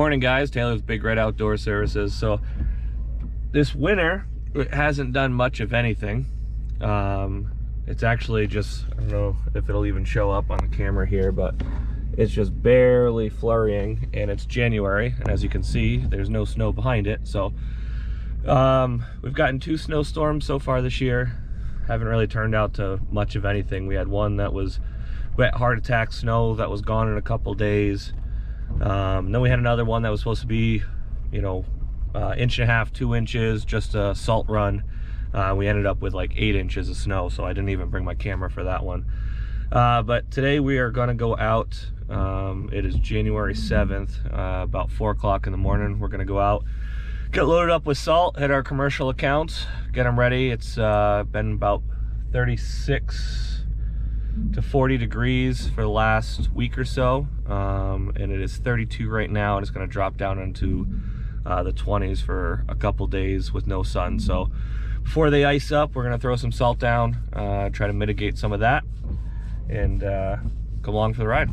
Good morning, guys. Taylor's Big Red Outdoor Services. So this winter, it hasn't done much of anything. It's actually just, I don't know if it'll even show up on the camera here, but it's just barely flurrying, and it's January, and as you can see, there's no snow behind it. So we've gotten 2 snowstorms so far this year. Haven't really turned out to much of anything. We had one that was wet heart attack snow that was gone in a couple days. Then we had another one that was supposed to be, you know, 1.5 inches, 2 inches, just a salt run. We ended up with like 8 inches of snow, so I didn't even bring my camera for that one. But today we are gonna go out. It is January 7th, about 4 o'clock in the morning. We're gonna go out, get loaded up with salt, hit our commercial accounts, get them ready. It's been about 36 to 40 degrees for the last week or so, and it is 32 right now, and it's going to drop down into the 20s for a couple days with no sun. So before they ice up, we're going to throw some salt down, try to mitigate some of that, and come along for the ride.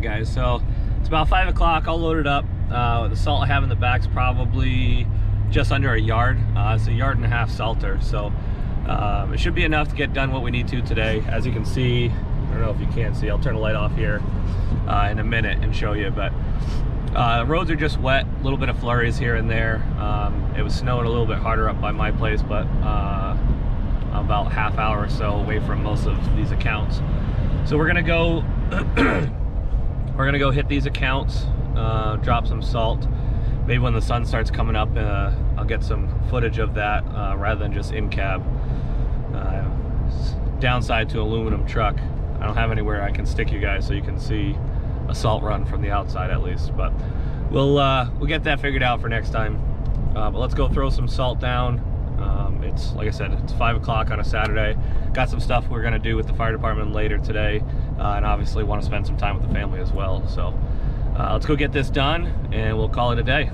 Guys, so it's about 5 o'clock. I'll load it up. The salt I have in the back's probably just under a yard. It's 1.5 yard salter, so it should be enough to get done what we need to today. As you can see, I don't know if you can see, I'll turn the light off here in a minute and show you, but roads are just wet, a little bit of flurries here and there. It was snowing a little bit harder up by my place, but about half hour or so away from most of these accounts. So we're gonna go we're gonna go hit these accounts, drop some salt. Maybe when the sun starts coming up, I'll get some footage of that rather than just in cab. Downside to aluminum truck, I don't have anywhere I can stick you guys so you can see a salt run from the outside at least. But we'll get that figured out for next time. But let's go throw some salt down. It's, like I said, it's 5 o'clock on a Saturday. Got some stuff we're gonna do with the fire department later today, and obviously want to spend some time with the family as well. So let's go get this done, and we'll call it a day.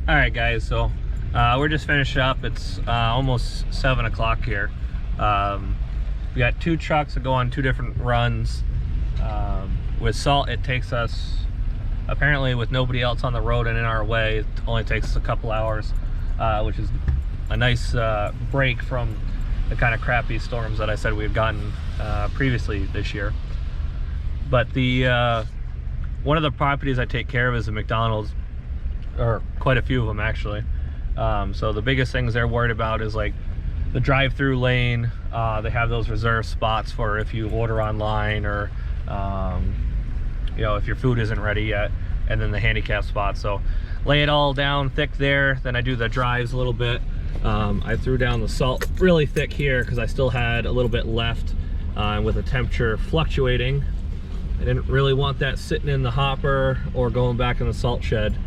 All right, guys, so we're just finished up. It's almost 7 o'clock here. We got 2 trucks that go on 2 different runs. With salt, it takes us, apparently with nobody else on the road and in our way, it only takes us a couple hours, which is a nice break from the kind of crappy storms that I said we had gotten previously this year. But the one of the properties I take care of is a McDonald's, or quite a few of them actually. So the biggest things they're worried about is like the drive-through lane. They have those reserved spots for if you order online, or you know, if your food isn't ready yet, and then the handicap spot. So lay it all down thick there. Then I do the drives a little bit. I threw down the salt really thick here because I still had a little bit left. With the temperature fluctuating, I didn't really want that sitting in the hopper or going back in the salt shed,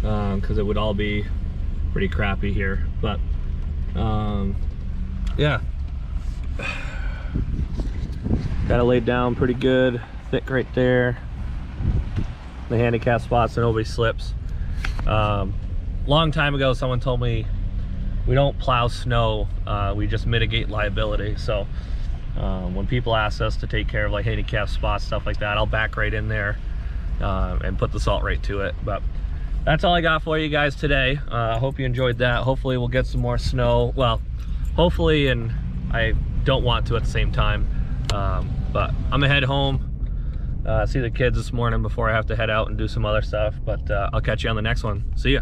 because it would all be pretty crappy here. But yeah, got it laid down pretty good, thick right there. The handicap spots so nobody slips. Long time ago someone told me we don't plow snow, we just mitigate liability. So when people ask us to take care of like handicap spots, stuff like that, I'll back right in there and put the salt right to it. But that's all I got for you guys today. I hope you enjoyed that. Hopefully we'll get some more snow. Well, hopefully, and I don't want to at the same time. But I'm gonna head home, see the kids this morning before I have to head out and do some other stuff. But I'll catch you on the next one. See ya.